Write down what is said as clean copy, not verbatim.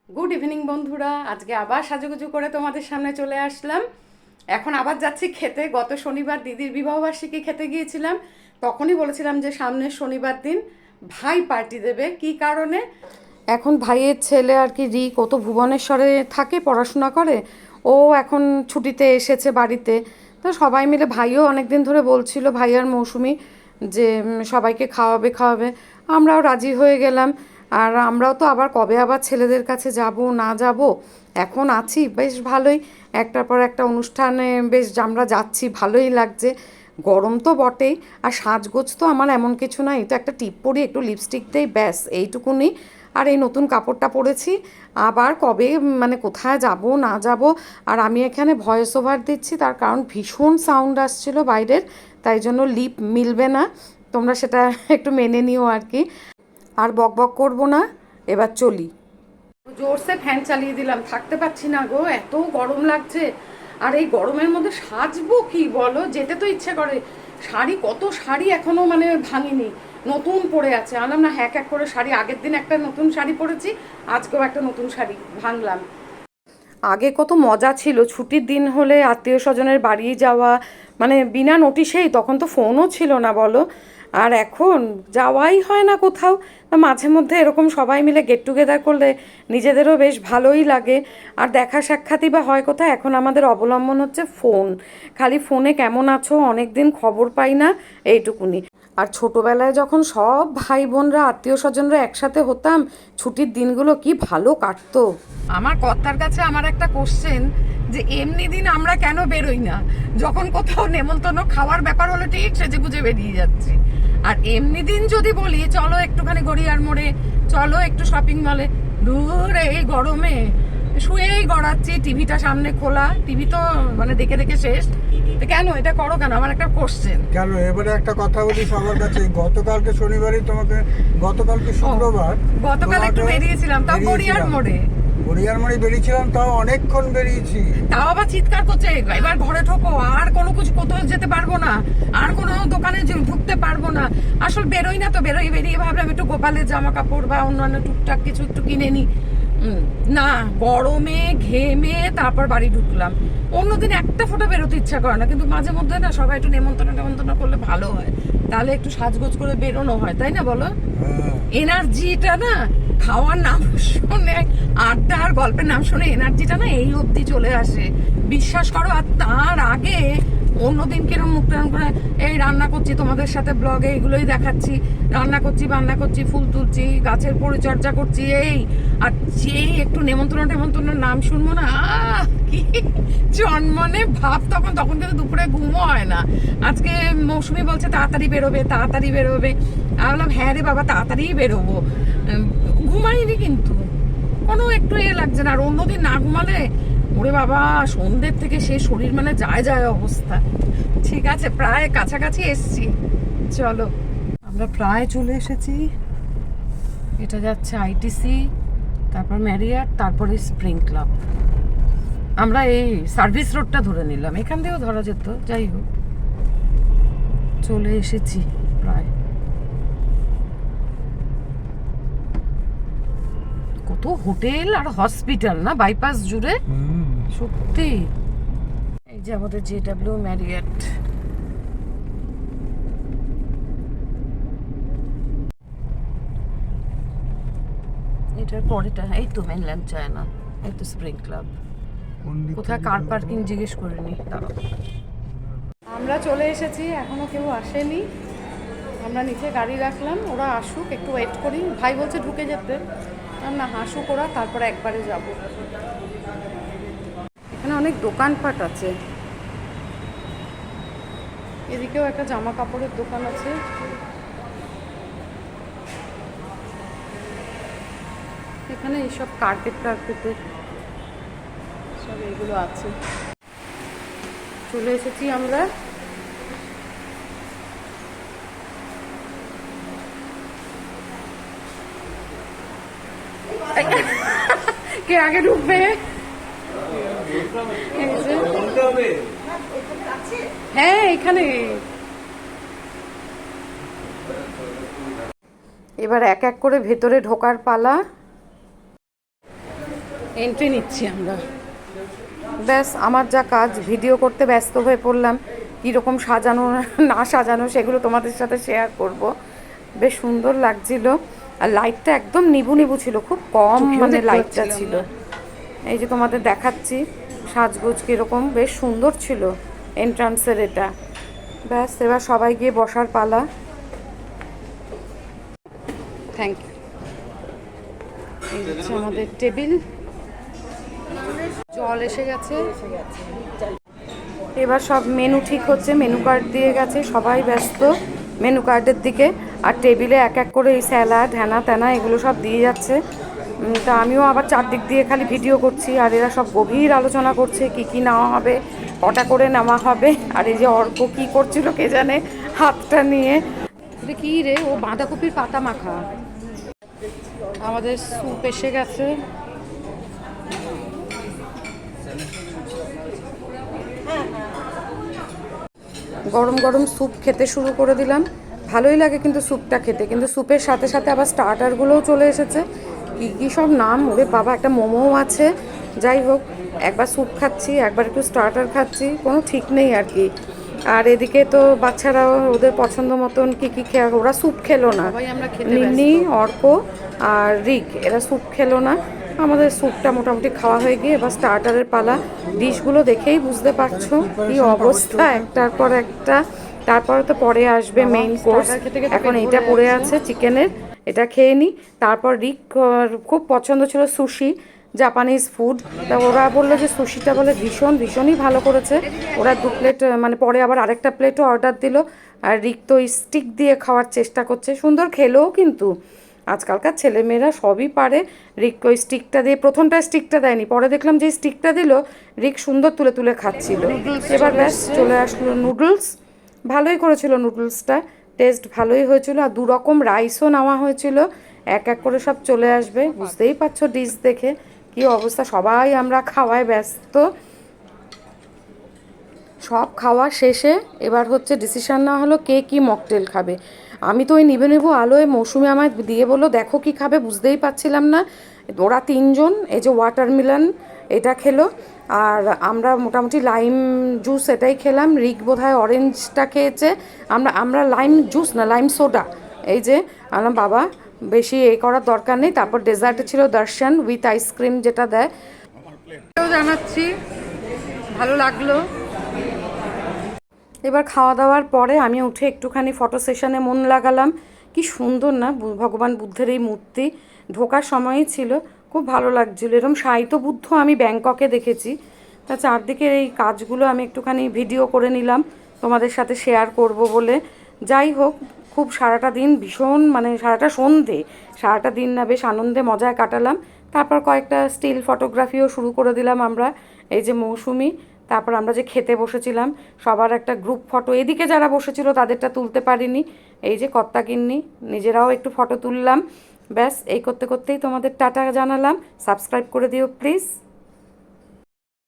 Good evening বন্ধুরা, আজকে আবার সাজুগুজু করে তোমাদের সামনে চলে আসলাম। এখন আবার যাচ্ছি খেতে। গত শনিবার দিদির বিবাহবার্ষিকী খেতে গিয়েছিলাম, তখনই বলেছিলাম যে সামনের শনিবার দিন ভাই পার্টি দেবে। কি কারণে? এখন ভাইয়ের ছেলে আর কি রিক, ও তো ভুবনেশ্বরে থাকে, পড়াশোনা করে। ও এখন ছুটিতে এসেছে বাড়িতে। তো সবাই মিলে, ভাইও অনেক দিন ধরে বলছিল, ভাই আর মৌসুমি, যে সবাইকে খাওয়াবে খাওয়াবে। আমরাও রাজি হয়ে গেলাম। আর আমরাও তো আবার কবে আবার ছেলেদের কাছে যাব না যাব, এখন আছি বেশ ভালোই। একটার পর একটা অনুষ্ঠানে বেশ আমরা যাচ্ছি, ভালোই লাগছে। গরম তো বটেই, আর সাজগোজ তো আমার এমন কিছু নাই, তো একটা টিপ পরি, একটু লিপস্টিক দেই, ব্যাস এইটুকুনি। আর এই নতুন কাপড়টা পরেছি। আবার কবে মানে কোথায় যাব না যাব। আর আমি এখানে ভয়েস ওভার দিচ্ছি, তার কারণ ভীষণ সাউন্ড আসছিল বাইরের, তাই জন্য লিপ মিলবে না, তোমরা সেটা একটু মেনে নিও আর কি। আর বক বক করবো না, এবার চলি। জোরসে ফ্যান চালিয়ে দিলাম, থাকতে পারছি না গো, এত গরম লাগছে। আর এই গরমের মধ্যে সাজবো কি বলো, যেতে তো ইচ্ছে করে। শাড়ি, কত শাড়ি এখনো মানে ভাঙিনি, নতুন পরে আছে। আনলাম না, হ্যাক এক করে শাড়ি। আগের দিন একটা নতুন শাড়ি পরেছি, আজকেও একটা নতুন শাড়ি ভাঙলাম। আগে কত মজা ছিল, ছুটির দিন হলে আত্মীয় স্বজনের বাড়ি যাওয়া, মানে বিনা নোটিশেই। তখন তো ফোনও ছিল না বলো। আর এখন যাওয়াই হয় না কোথাও। মাঝে মধ্যে এরকম সবাই মিলে গেট টুগেদার করলে নিজেদেরও বেশ ভালোই লাগে। আর দেখা সাক্ষাৎই বা হয় কোথায়, এখন আমাদের অবলম্বন হচ্ছে ফোন। খালি ফোনে কেমন আছো, অনেক দিন খবর পাই না, এইটুকুনি। আর ছোটবেলায় যখন সব ভাই বোনরা, আত্মীয় স্বজনরা একসাথে হতাম, ছুটির দিনগুলো কি ভালো কাটতো। আমার কর্তার কাছে আমার একটা কোশ্চেন, যে এমনি দিন আমরা কেন বেরোই না? যখন কোথাও নেমন্তন্ন খাওয়ার ব্যাপার হলে ঠিক সেজে গুজে বেরিয়ে যাচ্ছি। আর এমনি দিন যদি বলি চলো একটুখানি গড়িয়ার মোড়ে, চলো একটু শপিং মলে, দূর এই গরমে শুয়েই গড়াচ্ছি, টিভিটা সামনে খোলা, টিভি তো মানে দেখে দেখে শেষ। কেন এটা করো কেন, আমার একটা কোশ্চেন। কেন এবারে একটা কথা বলি সবার কাছে, গতকালকে শনিবারই তোমাকে, গতকালকে শুক্রবার গতকাল একটু বেরিয়েছিলাম, তাও গড়িয়ার মোড়ে। গড়িয়ার মোড়ে বেরিয়েছিলাম, তাও অনেকক্ষণ বেরিয়েছি। তাও আবার চিৎকার করছে, এবার ঘরে ঢোকো, আর কোনো কিছু কোথাও যেতে পারবো না, আর কোনো দোকানে ঢুকতে পারবো না। আসলে বেরোই না তো, বেরিয়ে ভাবলাম একটু গোপালের জামা কাপড় বা অন্যান্য টুকটাক কিছু একটু কিনে নি। না, গরমে ঘেমে তারপর বাড়ি ঢুকলাম। অন্যদিন একটা ফোঁটা বেরোতে ইচ্ছা করে না, কিন্তু মাঝে মধ্যে না সবাই একটু নেমন্তন্ন করলে ভালো হয়, তাহলে একটু সাজগোজ করে বেরোনো হয়, তাই না বলো? এনার্জিটা না, খাওয়ার নাম শুনে, আড্ডা আর গল্পের নাম শুনে এনার্জিটা না এই অবধি চলে আসে, বিশ্বাস করো। আর তার আগে অন্যদিন কিরম মুখ টান করে এই রান্না করছি, তোমাদের সাথে ব্লগে এগুলোই দেখাচ্ছি, রান্না করছি, বান্না করছি, ফুল তুলছি, গাছের পরিচর্যা করছি, এই। আর যেই একটু নেমন্তন্নের নাম শুনবো না, কি জন্মনে ভাব, তখন কিন্তু দুপুরে ঘুমও হয় না। আজকে মৌসুমি বলছে তাড়াতাড়ি বেরোবে, তাড়াতাড়ি বেরোবে। আমি বললাম হ্যাঁ রে বাবা, তাড়াতাড়িই বেরোবো। ঘুমাইনি কিন্তু, কোনো একটু লাগছে না। আর অন্যদিন না ঘুমালে ওরে বাবা, সন্ধ্যের থেকে সেই শরীর মানে যায় অবস্থা। ঠিক আছে, প্রায় কাছাকাছি এসছি, চলো। আমরা প্রায় চলে এসেছি। এটা যাচ্ছে আইটিসি, তারপর ম্যারিয়াট, তারপরে স্প্রিং ক্লাব। আমরা এই সার্ভিস রোডটা ধরে নিলাম, এখান দিয়েও ধরা যেত, যাই হোক চলে এসেছি প্রায়। কত হোটেল আর হসপিটাল না বাইপাস জুড়ে, সত্যি। এই যে আমাদের JW ম্যারিয়েট। এটার পরেটা এই তো মেনল্যান্ড চায়না, এই তো স্প্রিং ক্লাব। কোথায় কার পার্কিং জিজ্ঞেস করিনি, দাঁড়াও। আমরা চলে এসেছি, এখনো কেউ আসেনি। আমরা নিচে গাড়ি রাখলাম, ওরা আসুক, একটু ওয়েট করি। ভাই বলছে ঢুকে যেতে, না হাসুক ওরা, তারপরে একবারে যাব। এখানে অনেক দোকানপাট আছে, এদিকেও একটা জামা কাপড়ের দোকান আছে। এখানে এইসব কার্পেটের সব এগুলো আছে। চলে এসেছি আমরা। কে আগে ঢুকবে? হ্যাঁ এখানে। এবার এক এক করে ভেতরে ঢোকার পালা। এন্ট্রি নিচ্ছি আমরা। ব্যাস আমার যা কাজ, ভিডিও করতে ব্যস্ত হয়ে পড়লাম। কীরকম সাজানো না সাজানো সেগুলো তোমাদের সাথে শেয়ার করব। বেশ সুন্দর লাগছিল, আর লাইটটা একদম নিভু নিভু ছিল, খুব কম মানে লাইটটা ছিল। এই যে তোমাদের দেখাচ্ছি সাজগোজ কীরকম, বেশ সুন্দর ছিল এন্ট্রান্সের এটা। ব্যাস এবার সবাই গিয়ে বসার পালা। Thank you. এই হচ্ছে আমাদের টেবিল, জল এসে গেছে। এবার সব মেনু ঠিক হচ্ছে, মেনু কার্ড দিয়ে গেছে, সবাই ব্যস্ত মেনু কার্ডের দিকে। আর টেবিলে এক এক করে এই স্যালাড হ্যানা ত্যানা এগুলো সব দিয়ে যাচ্ছে। তা আমিও আবার চারদিক দিয়ে খালি ভিডিও করছি, আর এরা সব গভীর আলোচনা করছে কি কি নেওয়া হবে, কটা করে নেওয়া হবে। আর এই যে অর্ক কি করছিল কে জানে হাতটা নিয়ে। কি রে, ও বাঁধাকপির পাতা মাখা। আমাদের স্যুপ এসে গেছে। গরম গরম স্যুপ খেতে শুরু করে দিলাম। ভালোই লাগে কিন্তু স্যুপটা খেতে, কিন্তু স্যুপের সাথে সাথে আবার স্টার্টারগুলোও চলে এসেছে। কী কী সব নাম, ওরে বাবা, একটা মোমোও আছে। যাই হোক, একবার স্যুপ খাচ্ছি, একবার একটু স্টার্টার খাচ্ছি, কোনো ঠিক নেই আর কি। আর এদিকে তো বাচ্চারাও ওদের পছন্দ মতন কী কী খেয়ে, ওরা স্যুপ খেলো না। নিন্নি, অর্ক আর রিক এরা স্যুপ খেলো না। আমাদের স্যুপটা মোটামুটি খাওয়া হয়ে গিয়ে এবার স্টার্টারের পালা। ডিশগুলো দেখেই বুঝতে পারছো কি অবস্থা, একটার পর একটা। তারপরে তো পরে আসবে মেইন কোর্স। এখন এইটা পড়ে আছে চিকেনের, এটা খেয়ে নিই। তারপর রিক খুব পছন্দ ছিল সুশি, জাপানিজ ফুড। তা ওরা বললো যে সুশিটা বলে ভীষণই ভালো করেছে। ওরা 2 প্লেট, মানে পরে আবার আরেকটা প্লেটও অর্ডার দিল। আর রিক তো স্টিক দিয়ে খাওয়ার চেষ্টা করছে, সুন্দর খেলেও কিন্তু। আজকালকার ছেলেমেয়েরা সবই পারে। রিক ওই স্টিকটা দিয়ে, প্রথমটা স্টিকটা দেয়নি, পরে দেখলাম যে স্টিকটা দিল, রিক সুন্দর তুলে তুলে খাচ্ছিল। এবার ব্যাস চলে আসলো নুডলস। ভালোই করেছিল নুডলসটা, টেস্ট ভালোই হয়েছিল। আর 2 রকম রাইসও নেওয়া হয়েছিল, এক এক করে সব চলে আসবে। বুঝতেই পারছো ডিশ দেখে কি অবস্থা। সবাই আমরা খাওয়ায় ব্যস্ত। সব খাওয়া শেষে এবার হচ্ছে ডিসিশান নেওয়া হলো কে কী মকটেল খাবে। আমি তো ওই নিভে নেবো আলোয় মৌসুমি আমায় দিয়ে বললো দেখো কি খাবে, বুঝতেই পারছিলাম না। ওরা 3 জন এই যে ওয়াটারমেলন এটা খেলো, আর আমরা মোটামুটি লাইম জুস এটাই খেলাম। রিক বোধহয় অরেঞ্জটা খেয়েছে, আমরা লাইম জুস না লাইম সোডা। এই যে আমার বাবা বেশি এ করার দরকার নেই। তারপর ডেজার্টে ছিল দর্শন উইথ আইসক্রিম যেটা দেয়। জানাচ্ছি ভালো লাগলো। এবার খাওয়া দাওয়ার পরে আমি উঠে একটুখানি ফটো সেশনে মন লাগালাম। কি সুন্দর না ভগবান বুদ্ধের এই মূর্তি, ঢোকার সময়ই ছিল, খুব ভালো লাগছিল। এরকম সাহিত্য বুদ্ধ আমি ব্যাংককে দেখেছি। তা চারদিকের এই কাজগুলো আমি একটুখানি ভিডিও করে নিলাম তোমাদের সাথে শেয়ার করব বলে। যাই হোক, খুব সারাটা দিন ভীষণ, মানে সারাটা সন্ধে, সারাটা দিন না বেশ আনন্দে মজায় কাটালাম। তারপর কয়েকটা স্টিল ফটোগ্রাফিও শুরু করে দিলাম আমরা। এই যে মৌসুমি, তারপর আমরা যে খেতে বসেছিলাম সবার একটা গ্রুপ ফটো, এদিকে যারা বসেছিল তাদেরটা তুলতে পারিনি। এই যে কর্তা গিন্নি নিজেরাও একটু ফটো তুললাম। ব্যাস এই করতে করতেই তোমাদের টাটা জানালাম। সাবস্ক্রাইব করে দিও প্লিজ।